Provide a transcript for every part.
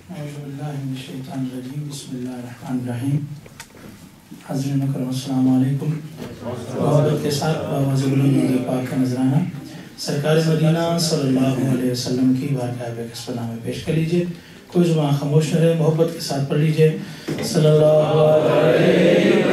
بسم اللہ الرحمن الرحیم. حضرین مکرم السلام علیکم. محبت کے ساتھ بابا پاک کا نذرانہ سرکار مدینہ صلی اللہ علیہ وسلم کی بارگاہ بیکس پر نامے پیش کر لیجئے. کوئی زبان خاموش نہ رہے, محبت کے ساتھ پڑھ لیجئے. صلی اللہ علیہ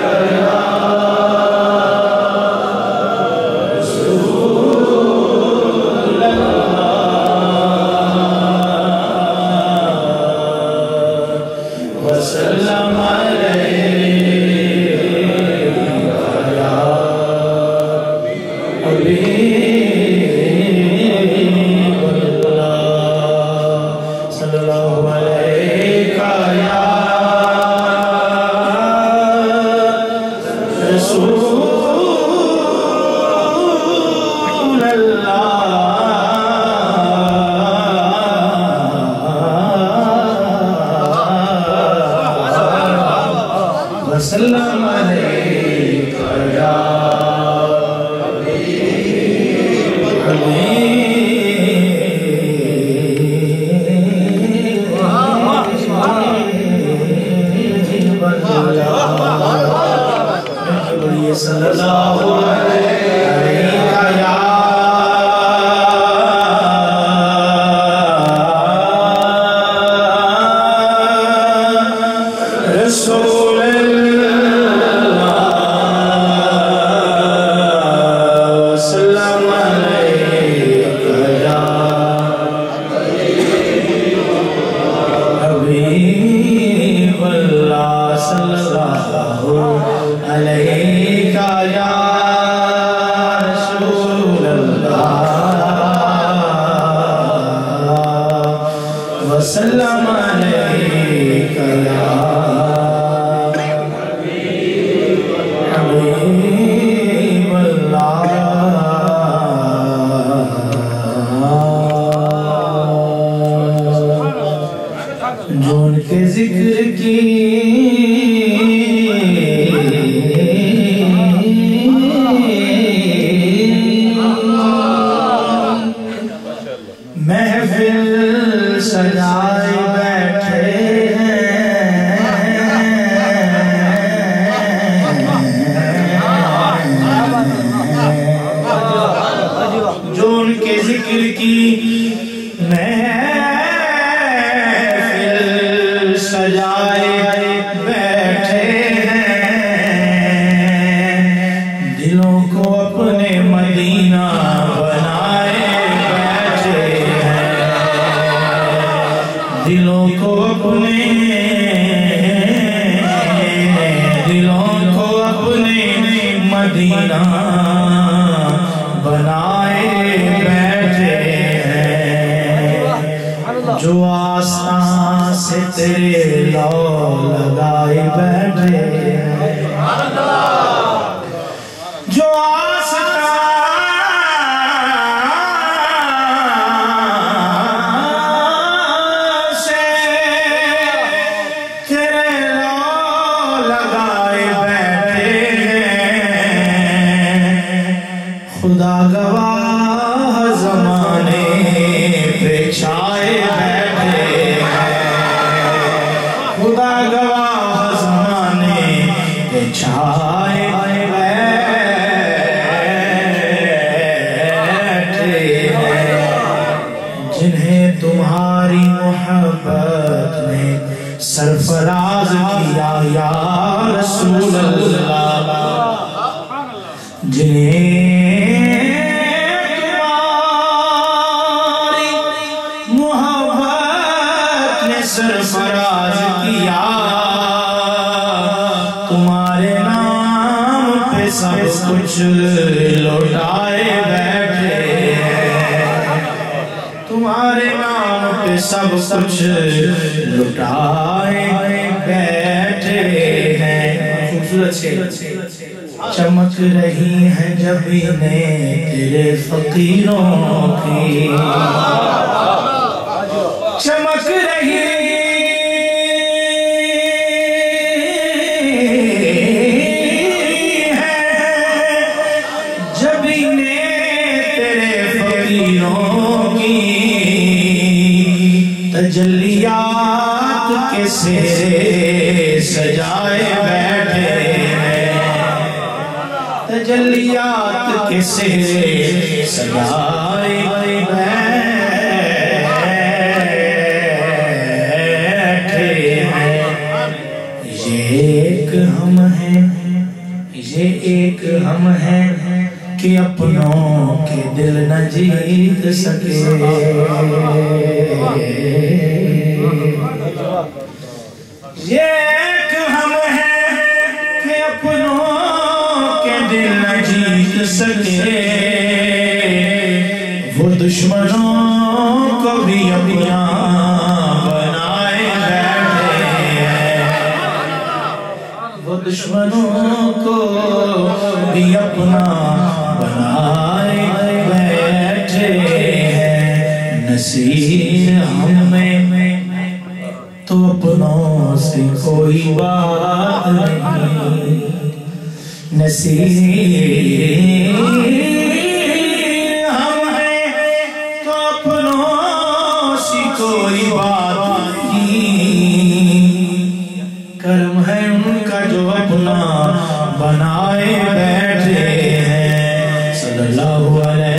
چمک رہی ہیں جبینیں تیرے فقیروں کی، چمک رہی ہیں جبینیں تیرے فقیروں کی، تجلیات کے سہرے سجائے بیٹھے ہیں تجلیات کے سہرے سجائے بیٹھے ہیں یہ ایک ہم ہیں کہ اپنوں کے دل نہ جیت سکے یہ ایک ہم ہیں کہ اپنوں کے دل نہ جیت سکے وہ دشمنوں کو بھی اپنا بنائے بیٹھے ہیں وہ دشمنوں کو بھی اپنا بنائے بیٹھے ہیں نصیر ہمیں تو اپنوں سے کوئی بات نہیں نصیر ہمیں تو اپنوں سے کوئی بات نہیں کرم ہے ان کا جو اپنا بنائے بیٹھے ہیں صلی اللہ علیہ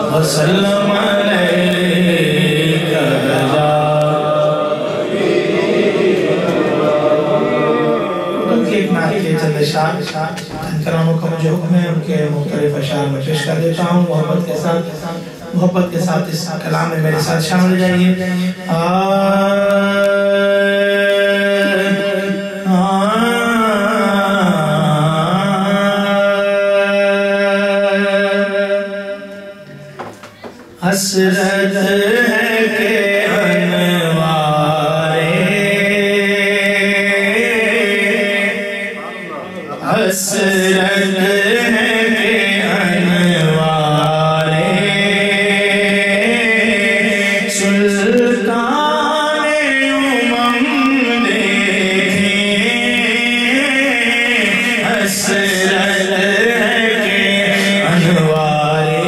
وسلم کراموں کا مجھے حکم ہے ان کے مختلف اشعار میں پیش کر دیتا ہوں محبت کے ساتھ اس کلام میں میرے ساتھ شامل جائیے حسرت ہے کہ حسرت ہے کہ انوارے سلطان امم دیکھیں حسرت ہے کہ انوارے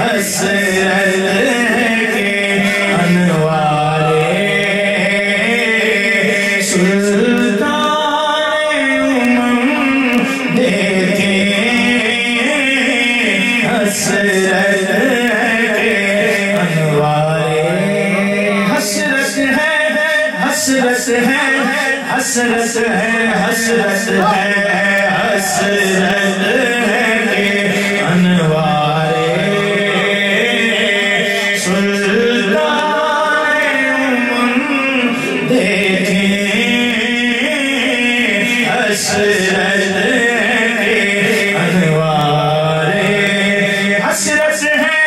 حسرت ہے کہ انوارے سلطان حسرت ہے حسرت ہے حسرت ہے حسرت ہے کہ انوارے سلطان دیکھیں حسرت ہے کہ انوارے حسرت ہے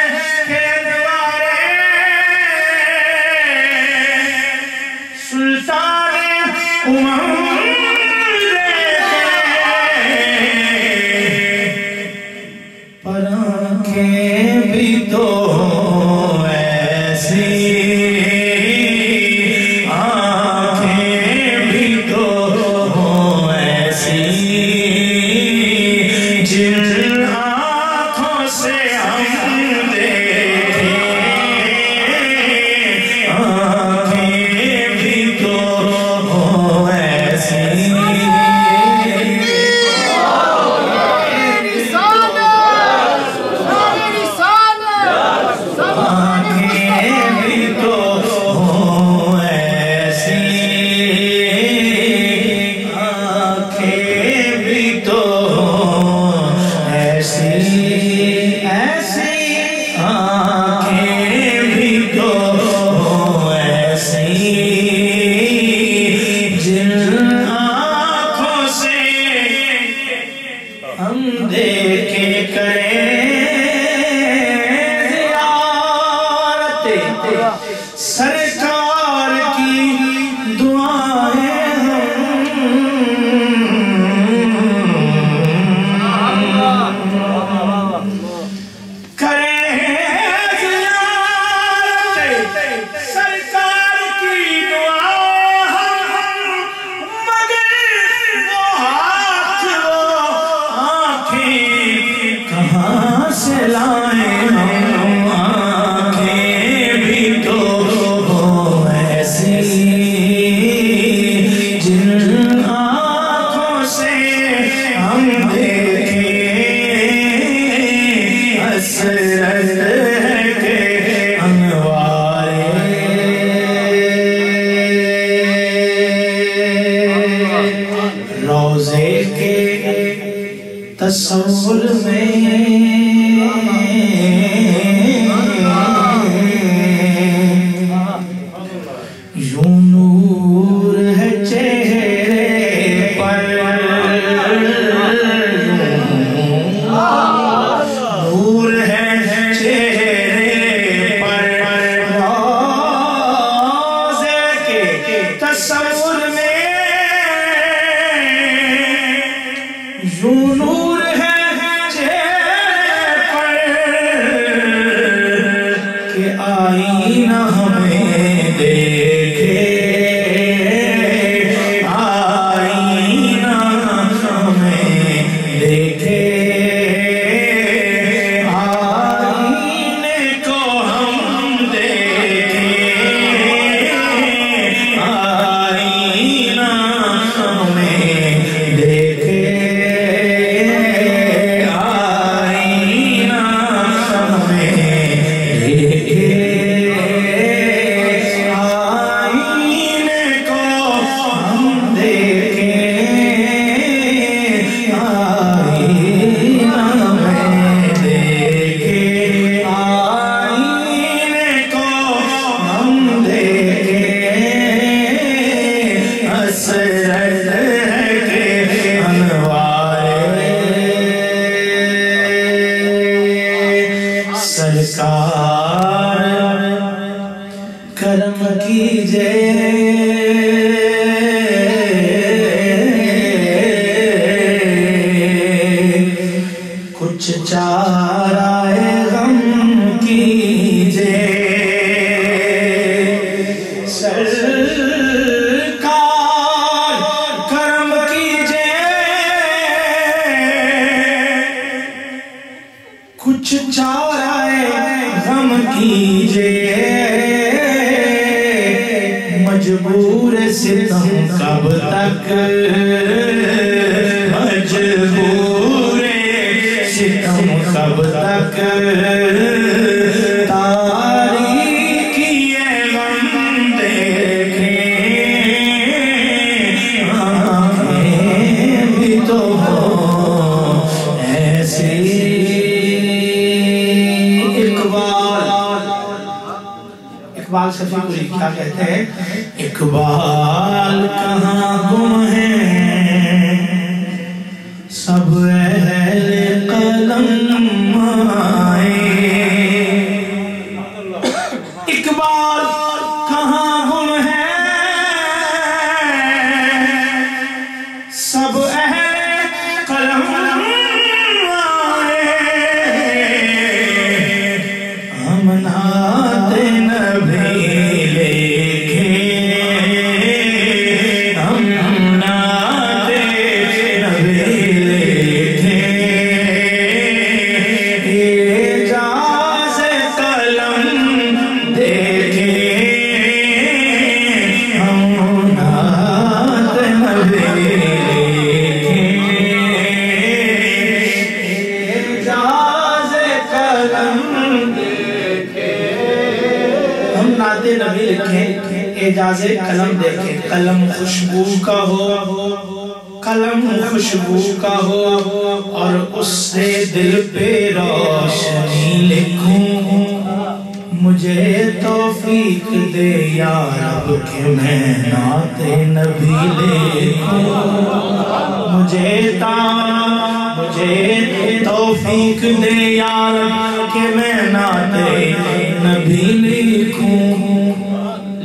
کہ انوارے سلطان پر آنکھیں بھی تو ایسی آنکھیں بھی تو ایسی روضے کے تصور میں یوں نور ہے چہرے پر، نور ہے چہرے پر، روضے کے تصور میں یوں نور ہے چہرے پر کہ آئینہ ہمیں دیکھے، آئینہ ہمیں دیکھے، آئینے کو ہم دیکھیں، آئینہ ہمیں دیکھے، آئینہ ہمیں دیکھے، آئینے کو ہم دیکھیں، آئینہ ہمیں دیکھیں، آئینے کو ہم دیکھیں، حسرت ہے کہ انوارِ سرکار کرم کیجئے، کچھ چارہ غم کیجئے، سرکار کرم کیجئے، کچھ چارہ غم کیجئے، مجبور ستم کب تک، مجبور ستم کب تک، تاریکی غم دیکھیں، آنکھیں بھی تو ہوں ایسی۔ اقبال شفیع قلی کیا کہتے ہیں؟ اقبال کہاں گم ہیں سب اہل قلم آئے، اقبال کہاں گم ہیں سب اہل قلم آئے، ہم نعت نبی لکھیں، ہم نعت نبی لکھیں، اعجاز قلم دیکھیں، ہم نعت نبی لکھیں، اعجاز قلم نعت نبی لکھیں، اعجاز قلم دیکھیں، قلم خوشبو کا ہو، قلم خوشبو کا ہو، اور اس سے دل پہ روشنی لکھوں، مجھے توفیق دے یا رب کہ میں نعت نبی لکھوں، مجھے توفیق دے یا رب کہ میں نعت نبی لکھوں،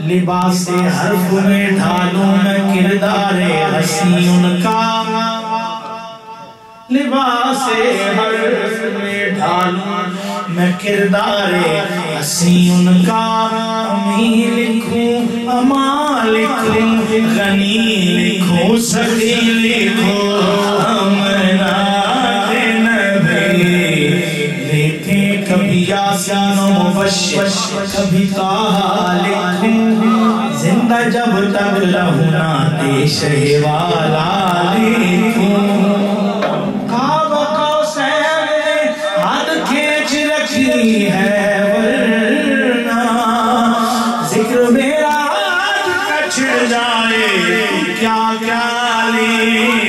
لباس حرف میں ڈھالوں میں کردار حسین ان کا، لباس حرف میں ڈھالوں میں کردار حسین ان کا، امی لکھوں اما لکھوں غنی لکھوں سخی لکھوں، ہم نعت نبی لکھیں، کبھی یاسین و مبشر کبھی طٰہٰ لکھوں، زندہ جب تک رہوں نعت شہ والا لکھوں، کعبہ قوسین نے حد کھینچ رکھی ہے ورنہ ذکر میرا آج کچھ جائے کیا کیا لکھوں۔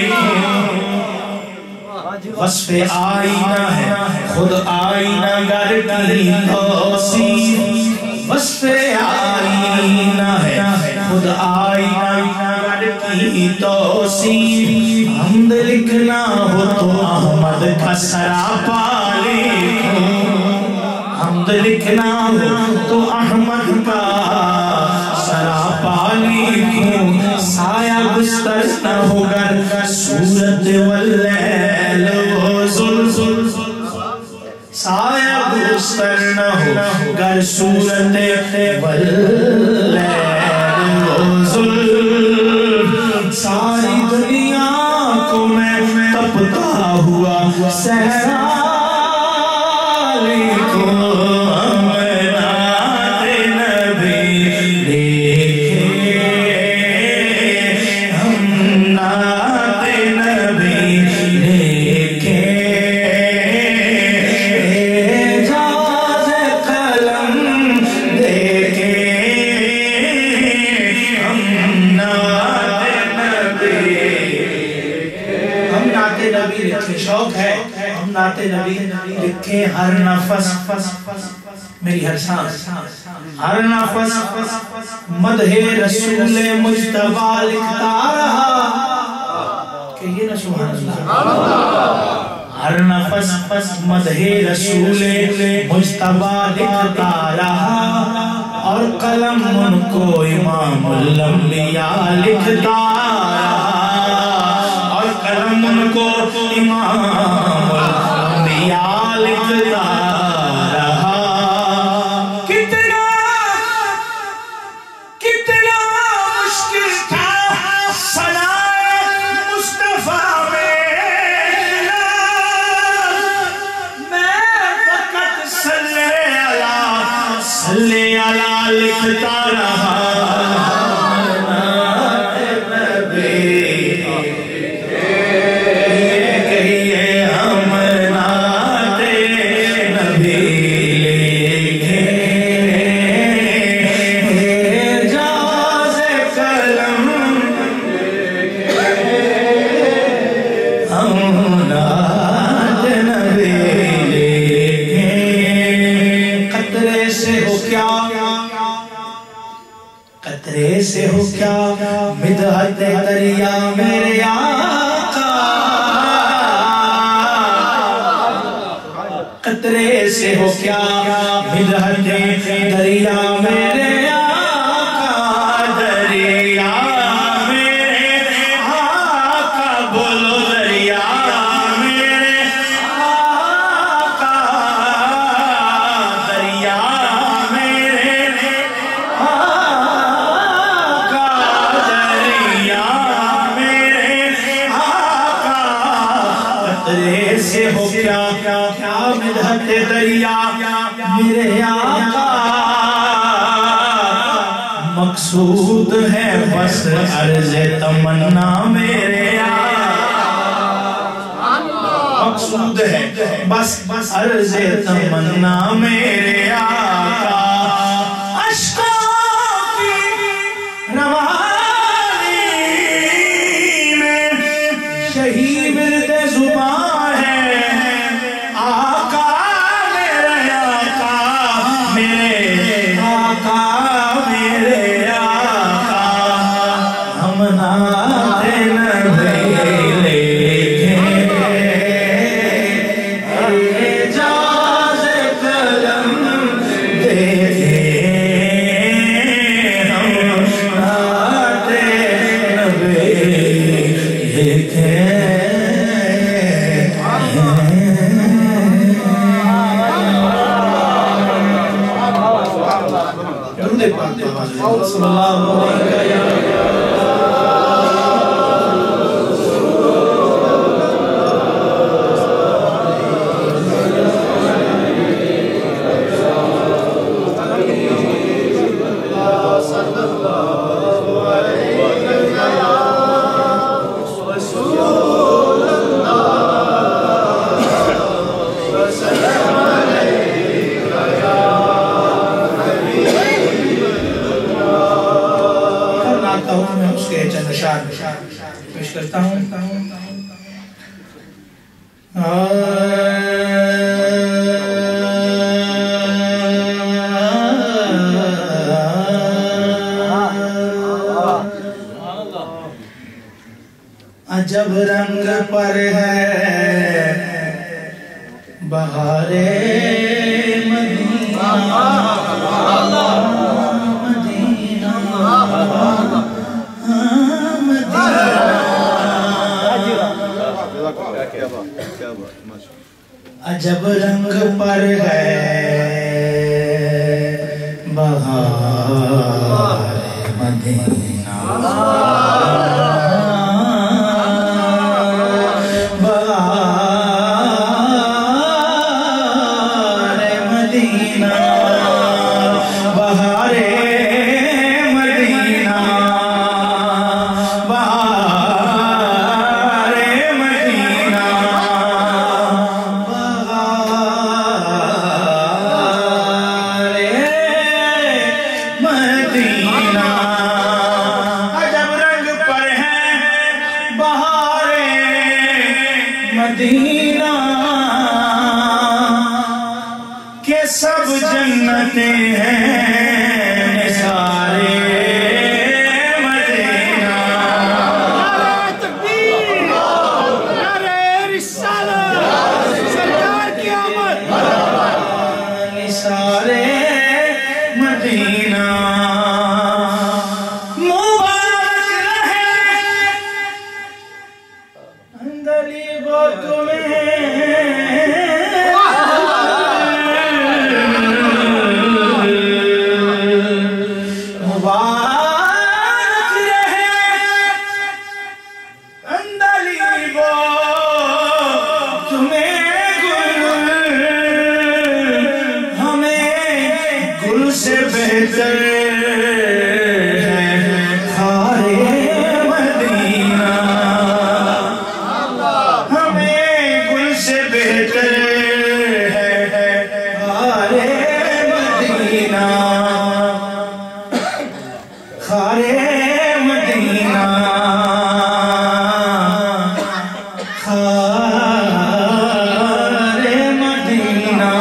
وصف آئینہ ہے خود آئینہ گر کی توصیف وصف آئینہ ہے خود آئینہ گر کی توصیف حمد لکھنا ہو تو احمد کا سراپا لکھو حمد لکھنا ہو تو احمد کا سراپا لکھو سایہ گستر نہ ہو گر سورت واللیل وزلزل سایہ گستر نہ ہو گر سورت واللیل وزلزل ساری دنیا کو میں تپتا ہوا صحرا لکھو نعت نبی لکھیں ہر نفس میری ہر سانس ہر نفس مدح رسول مجتبی لکھتا رہا کہ یہ نہ سبحان اللہ ہر نفس مدح رسول مجتبی لکھتا رہا اور قلم ان کو امام الانبیاء لکھتا رہا اور قلم ان کو امام الانبیاء لکھتا رہا کتنا مشکل تھا ثنائے مصطفیٰ میں فقط صلی اللہ لکھتا رہا قطرے سے ہو کیا مدحت دریا میرے آقا قطرے سے ہو کیا مدحت دریا میرے آقا دریا میرے آقا بولو دریا میرے آقا دریا سے ہو کیا مدحت دریا میرے آقا مقصود ہے بس عرض تمنا میرے آقا مقصود ہے بس عرض تمنا میرے آقا اشکوں کی روانی میں شہید ورد زبان صلی اللہ علیہ عجب رنگ پر ہے بہارے مدینہ مدینہ عجب رنگ پر ہے بہارے مدینہ مدینہ کے سب جنتیں ہیں نثارے مدینہ نعرہ تکبیر نعرہ رسالت سرکار کی آمد نثارے مدینہ سے بہتر ہے خارے مدینہ ہمیں گل سے بہتر ہے خارے مدینہ خارے مدینہ خارے مدینہ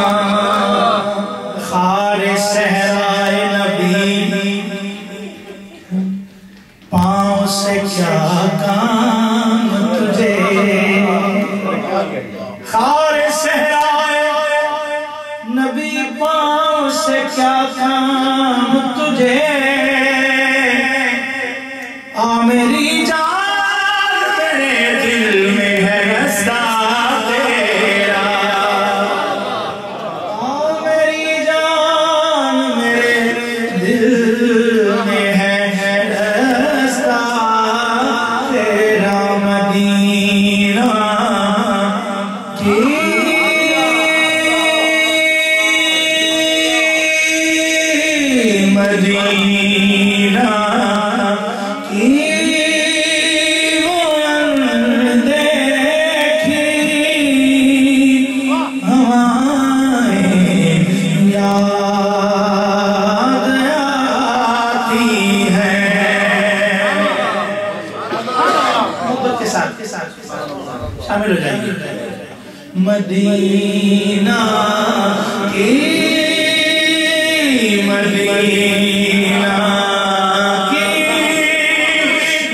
خارے صحرائے نبی پاؤں سے کیا کام تجھے خارے صحرائے نبی پاؤں سے کیا کام تجھے آ میری جان میرے دل میں ہے رستہ تیرا آ میری جان میرے دل میں ہے رستہ تیرا مدینہ کی مدینہ کی دیکھی ہوائیں یاد آتی ہیں محبت کے ساتھ شامل ہو جائیں گے مدینہ کی مدینہ کی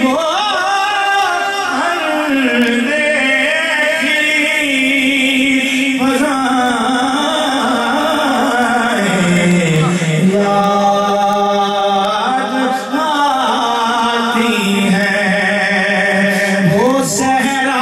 وہ دیکھی فضائیں یاد آتی ہیں وہ صحرا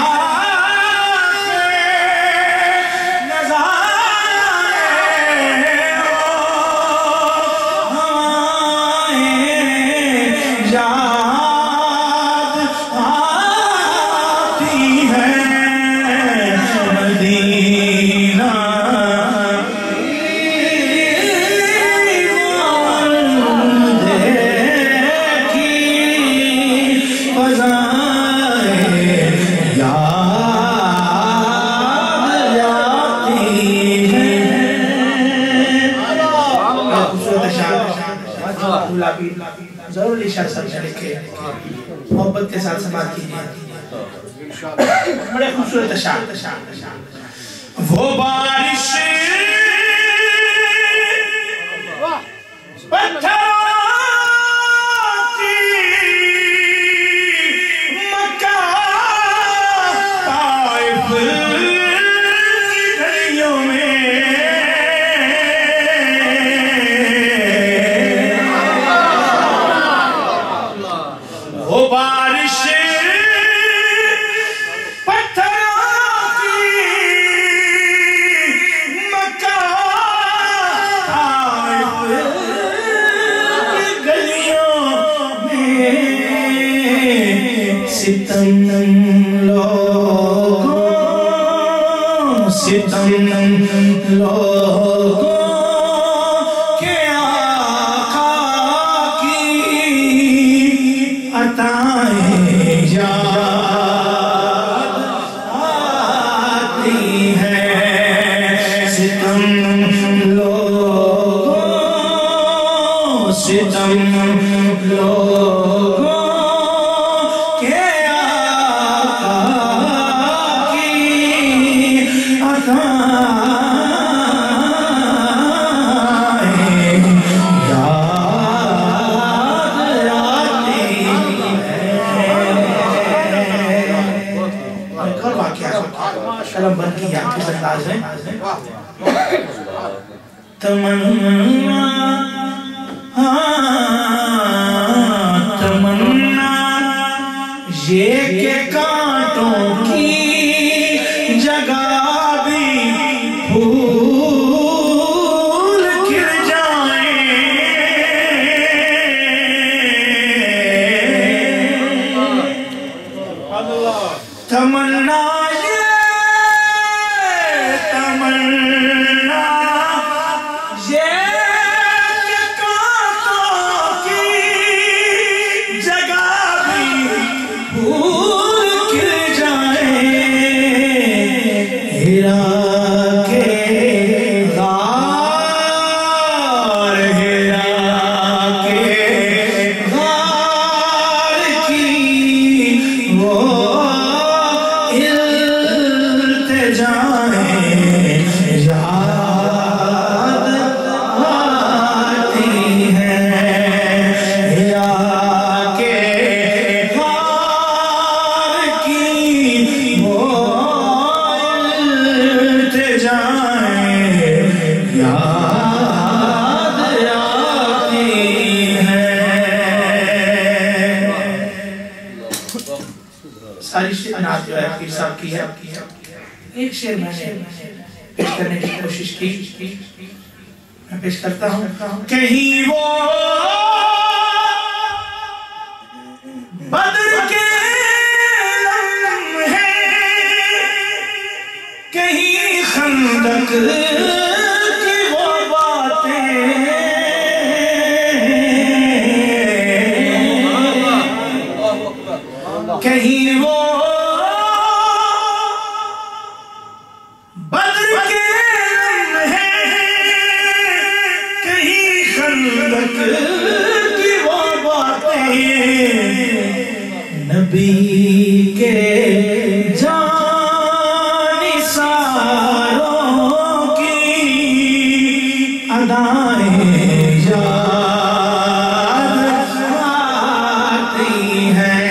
ضرور اشارہ سمجھا لکھے محبت کے ساتھ سماعت کیجئے بڑے خوبصورت اشعار وہ بارش تمنا یہ کہ کانٹوں کی جگہ بھی پھول کھل جائیں تمنا ایک شعر میں نے پیش کرنے کی کوشش کی میں پیش کرتا ہوں کہیں وہ بدر کے لمحے کہیں خندق کی وہ باتیں کہیں وہ نبی کے جانثاروں کی ادائیں یاد آتی ہیں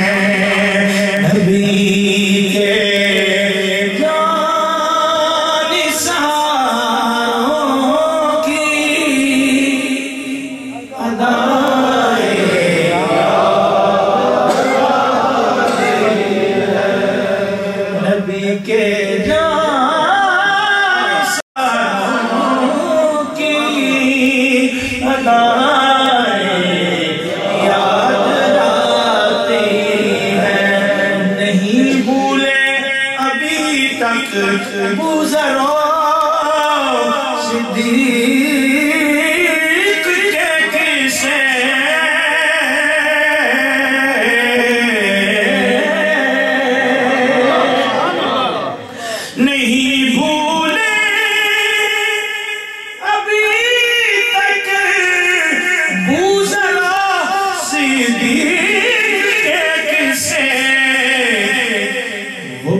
نبی کے جانثاروں کی بوزرو صدیق کے قصے نہیں بھولے ابھی تک بوزرو صدیق کے قصے وہ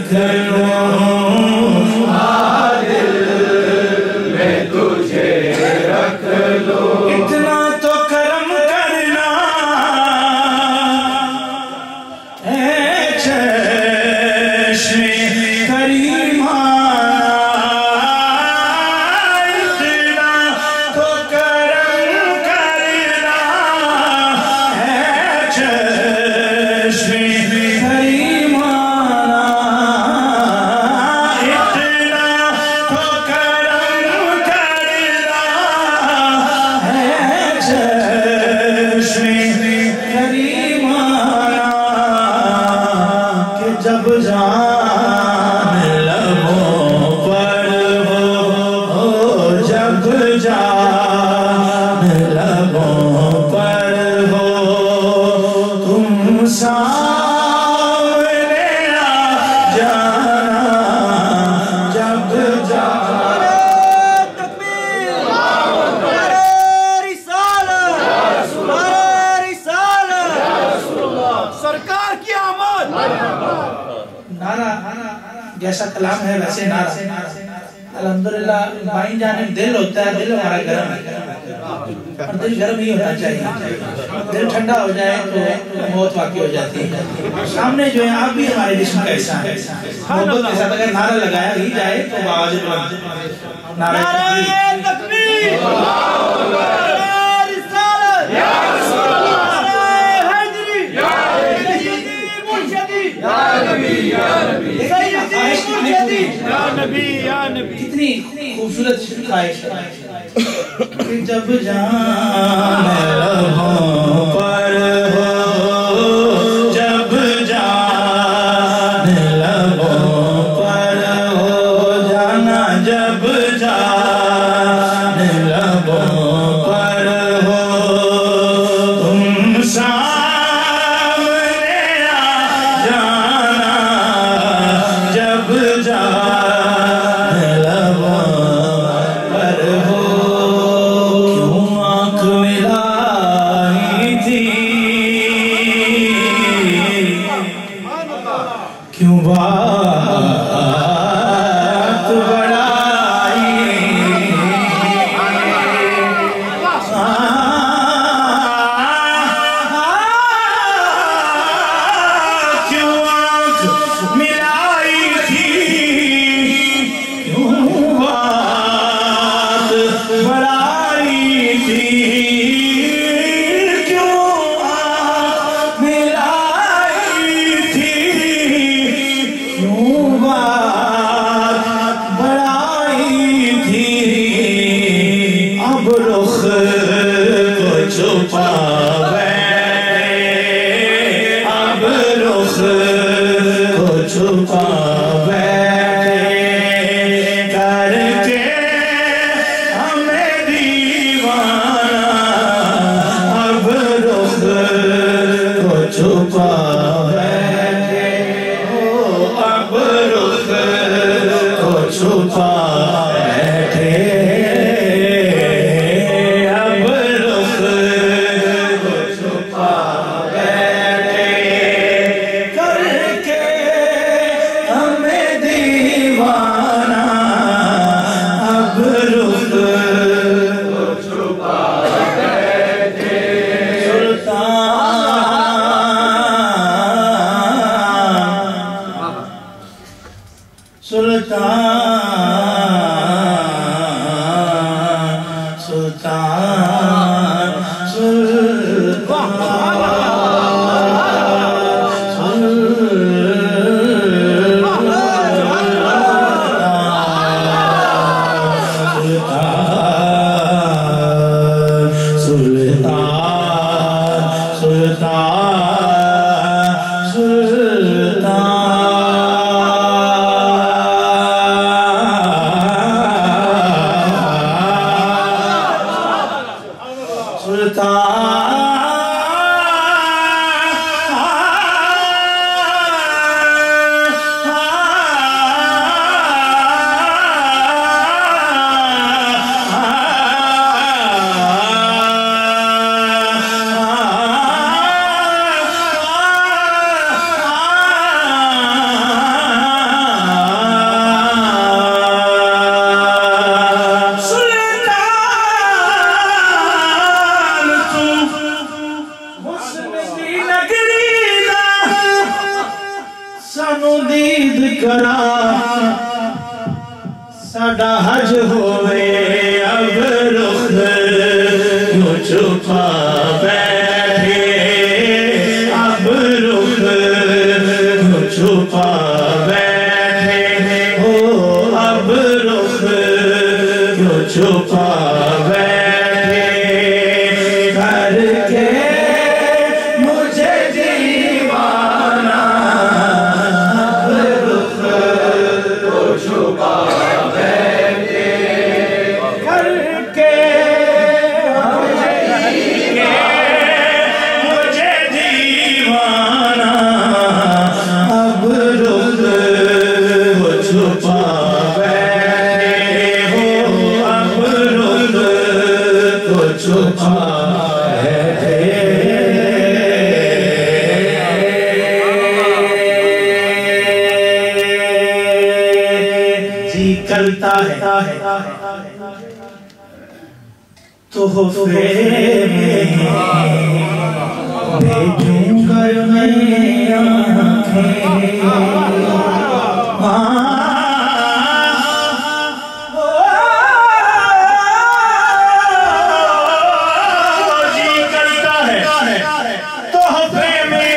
رکھ لوں دل میں تجھے رکھ لوں اتنا تو کرم کرنا اے چشم کریمہ جیسا کلام ہے ویسے نعرہ الحمدللہ بائیں جانب دل ہوتا ہے دل ہمارا گرم ہے اور دل گرم ہی ہونا چاہیے دل ٹھنڈا ہو جائے تو موت واقع ہو جاتی ہے سامنے جو ہے آپ بھی ہمارے جسم کا حصہ ہیں محبت کے ساتھ اگر نعرہ لگایا ہی جائے تو آواز بلند نعرہ تکبیر کتنی خوبصورت خواہش ہے کہ جب جان لبوں پر ہو جب جان لبوں پر ہو جانا جب جان لبوں پر ہو تم سامنے آ جانا جب جان لبوں پر ہو کیوں آنکھ ملائی تھی کیوں بات بڑھائی کیوں آنکھ ملائی تھی کیوں بات بڑھائی تھی کیوں آنکھ ملائی تھی کیوں بات بڑھائی تھی اب رخ کو چھپا بیٹھے اب رخ کو چھپا بیٹھے کر کے ہمیں دیوانہ اب رخ کو چھپا بیٹھے اب رخ کو چھپا بیٹھے اب رخ کو چھپا بیٹھے کر کے ہمیں دیوانہ اب رخ کو چھپا بیٹھے سلطان سانو دید کرا ساڈا حج ہوئے اب رخ کیوں چھپا بیٹھے اب رخ کیوں چھپا بیٹھے ہو اب رخ کیوں چھپا بیٹھے کر کے مجھے دیوانہ اب رخ کیوں چھپا کرتا ہے تحفے میں بھیجوں گا میں آنکھیں جی کرتا ہے تحفے میں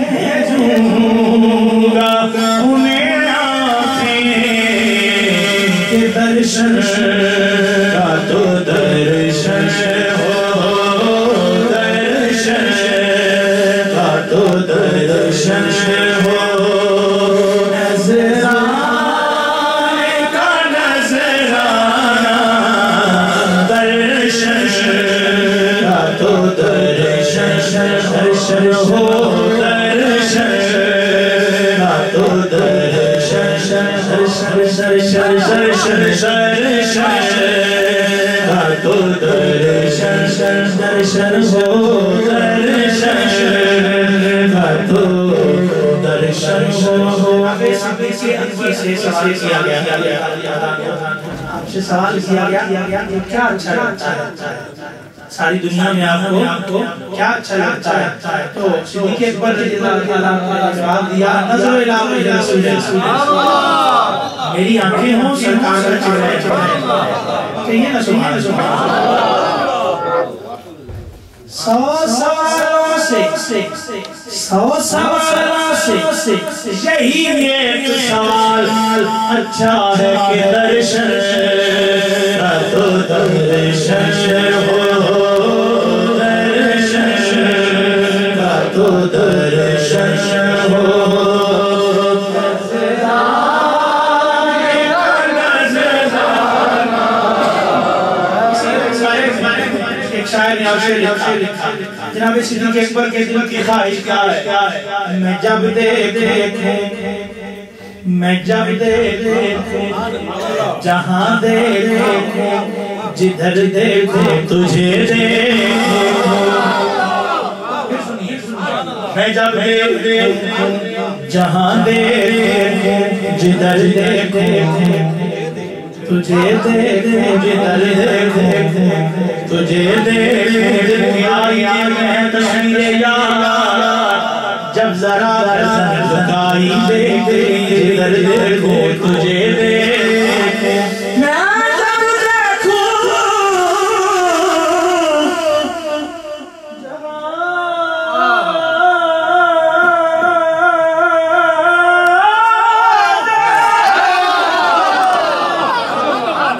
بھیجوں گا انہیں درشن کا تو درشن ہو درشن کا تو درشن ہو نظرانے کا نظرانہ درشن کا تو درشن درشن ہو درشن کا تو درشن سوال کیا گیا کیا اچھا لگتا ہے ساری دنیا میں آپ کو کیا اچھا لگتا ہے تو صدیق اکبر رضی اللہ عنہ جواب دیا نظر الہ رسول اللہ میری آنکھیں ہوں سرکار کا چہرہ کہیے نا سبحان اللہ سو سوالوں سے یہی ایک سوال اچھا ہے کہ درشن تو درشن ہو درشن تو درشن ہو جناب صدیق اکبر کے دل کی خواہش کیا ہے میں جب دیکھوں جہاں دیکھوں جدھر دیکھوں تجھے دیکھوں میں جب دیکھوں جہاں دیکھوں جدھر دیکھوں تجھے دیکھوں جدھر دیکھوں تجھے دیکھوں میں تشمیر یار جب ذرا سر زکائی دیکھیں جدھر دیکھوں تجھے دیکھوں میں جب دیکھوں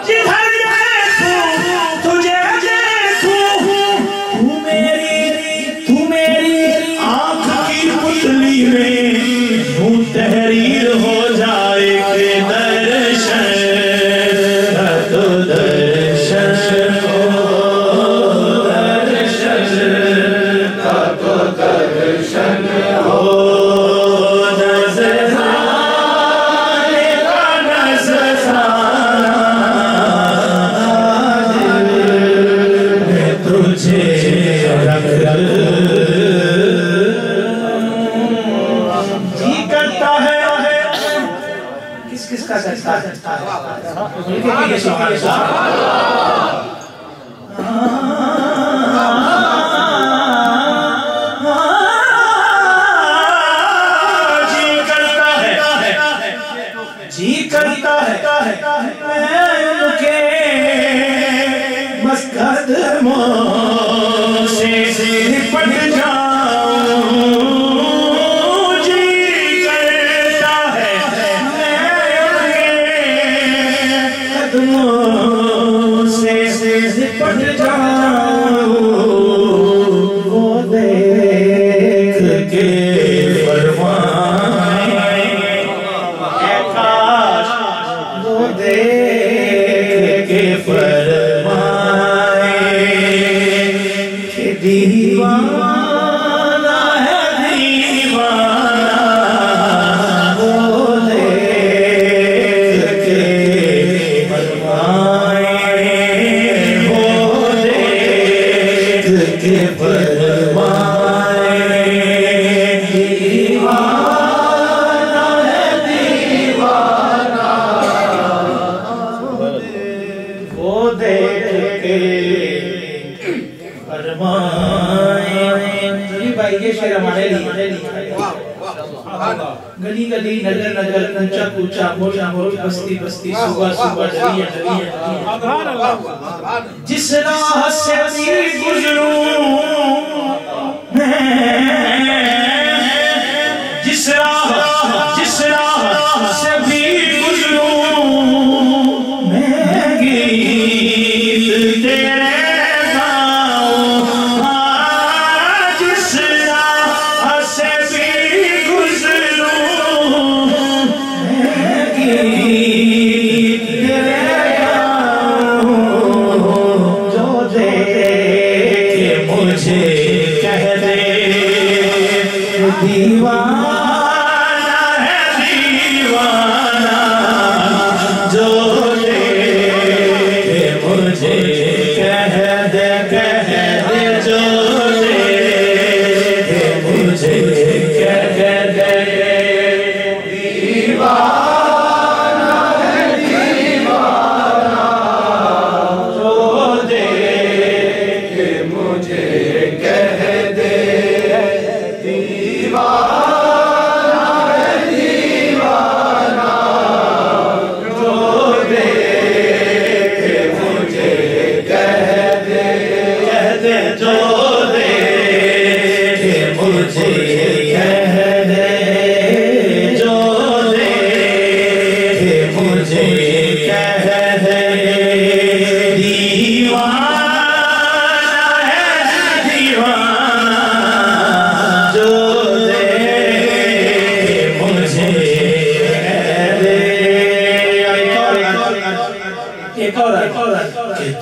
جدھر دیکھوں تجھے دیکھوں تو میری آنکھ کی پتلی میں ہوں تحریر ہو جائے کہ درشن تو درشن ہو درشن تو درشن ہو نظرانے کا نظرانہ دل میں تجھے رکھ کس کا کرتا ہے کے روانے لیے گلی گلی نگر نگر کنچا کوچا مولا موج بستی بستی صبح صبح جلیہ جلیہ جس راہ سے بھی گزروں جس راہ سے بھی گزروں میں گیت تیرے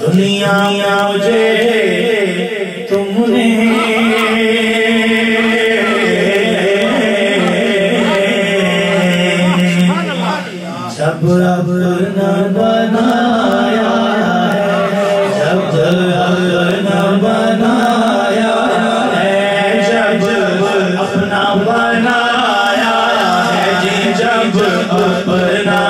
دنیا مجھے تم نے جب اب نہ بنایا جب نہ بنایا جب اپنا بنایا ہے جی جب اپنا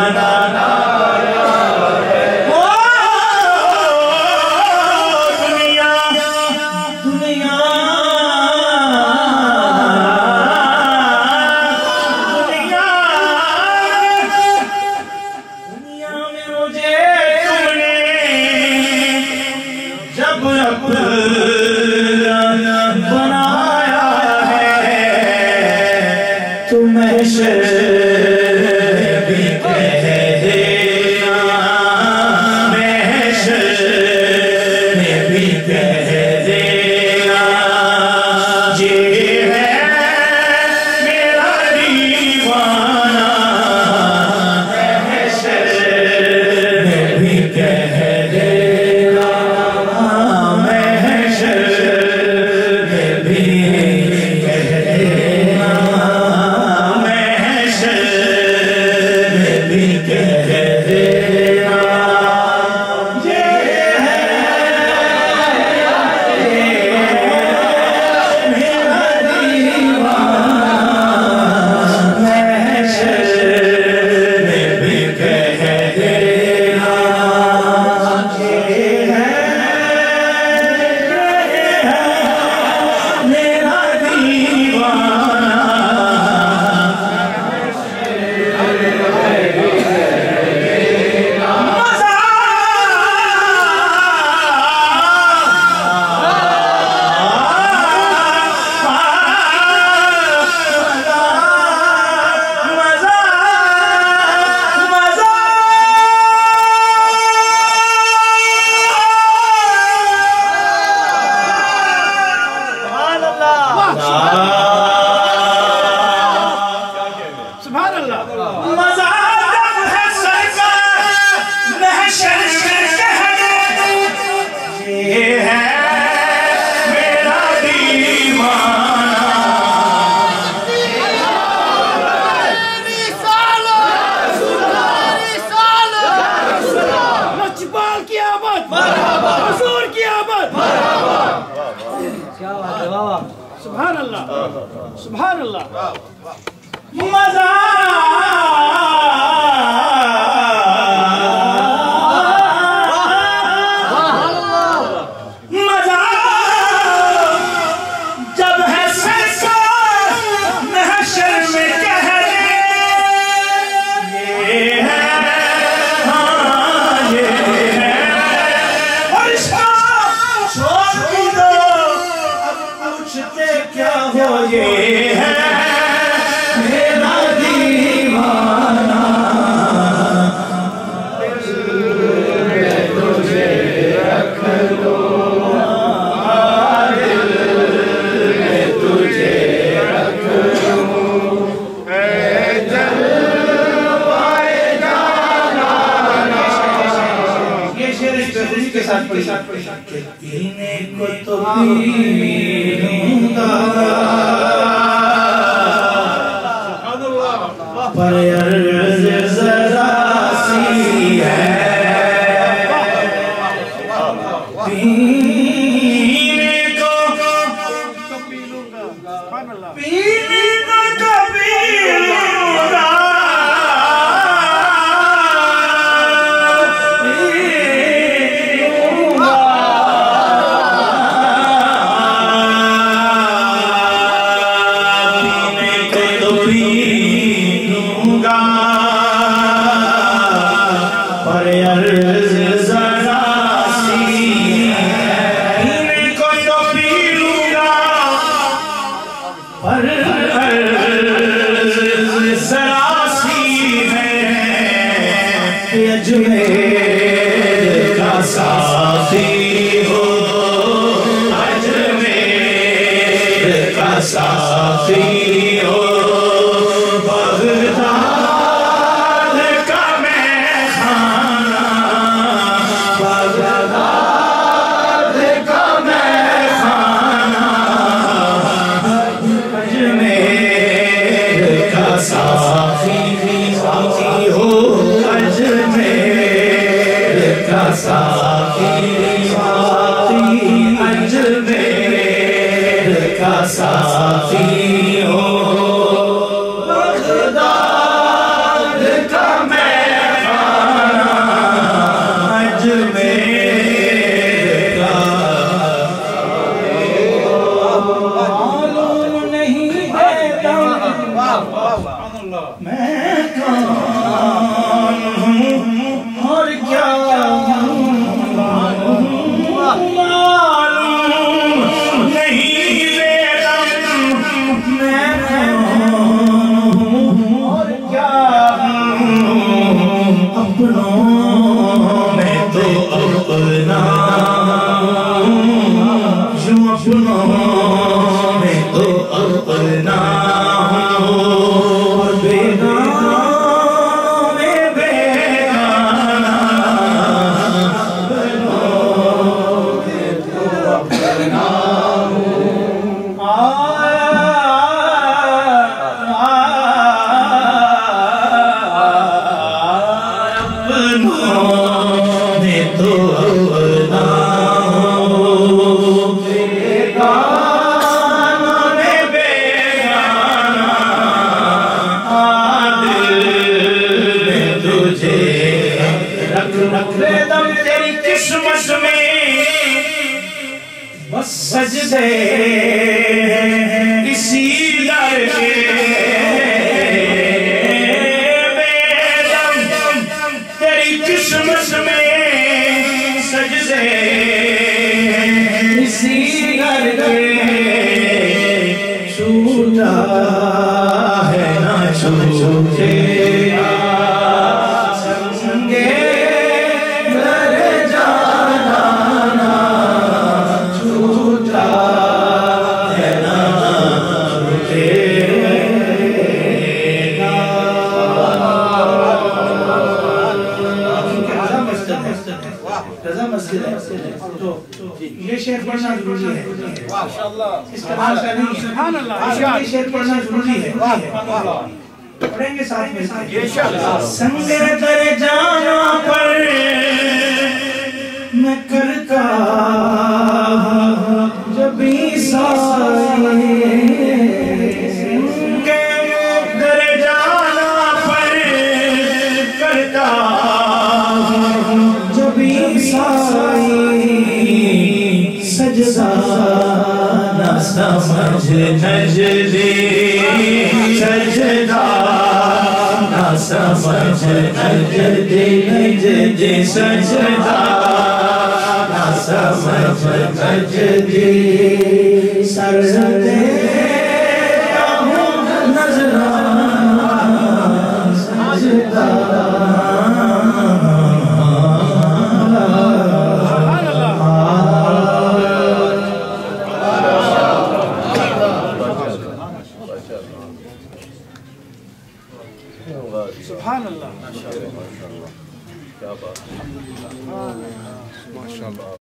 سبحان اللہ سبحان اللہ مزہ مزہ جب ہے سرکار کہ پینے کو تو پی لوں گا پر عرض ذرا سی ہے پینے کو تو پی لوں گا پینے کو تو پی لوں گا اجمیر کا ساقی ہو اجمیر کا ساقی ہو بغداد کا میخانہ بغداد کا میخانہ اجمیر کا ساقی ہو ساقی اجمیر کا ساقی ہو بغداد کا میخانہ اجمیر کا معلوم نہیں ہے میں کون ہوں اور کیا تیری قسمت میں بس سجدے اسی در کے تیری قسمت میں سجدے اسی در کے چھوٹا ہے نہ چھوٹے یہ شعر پڑھنا ضروری ہے اس طرح کا نہیں ہے یہ شعر پڑھنا ضروری ہے پڑھیں گے ساتھ میں سنگ در جانا پر میں کرتا جب سائے سنگ در جانا پر کرتا جب سائے سجدہ نہ سمجھ نجدی سجدہ نہ سمجھ نجدی سجدہ نہ سمجھ نجدی سر دیتا ہوں نظرانہ سجدہ سبحان اللہ ماشاءاللہ کیا بات ہے ماشاءاللہ